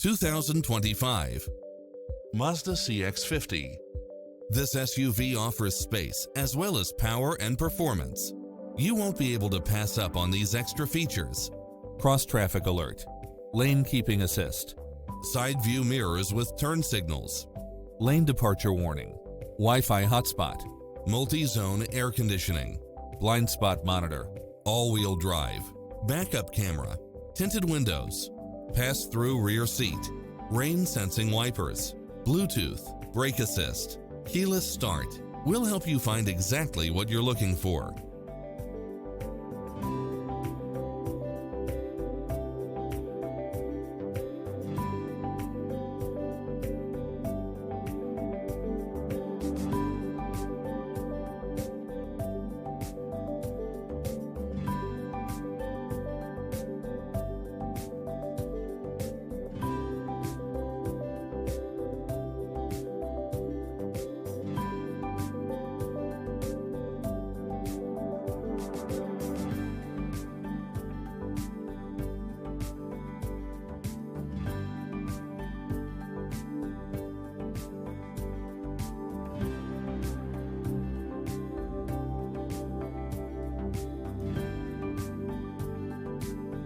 2025 Mazda CX-50. This SUV offers space as well as power and performance. You won't be able to pass up on these extra features. Cross-traffic alert, lane keeping assist, side view mirrors with turn signals, lane departure warning, Wi-Fi hotspot, multi-zone air conditioning, blind spot monitor, all-wheel drive, backup camera, tinted windows, pass-through rear seat, rain-sensing wipers, Bluetooth, brake assist, keyless start. We'll help you find exactly what you're looking for.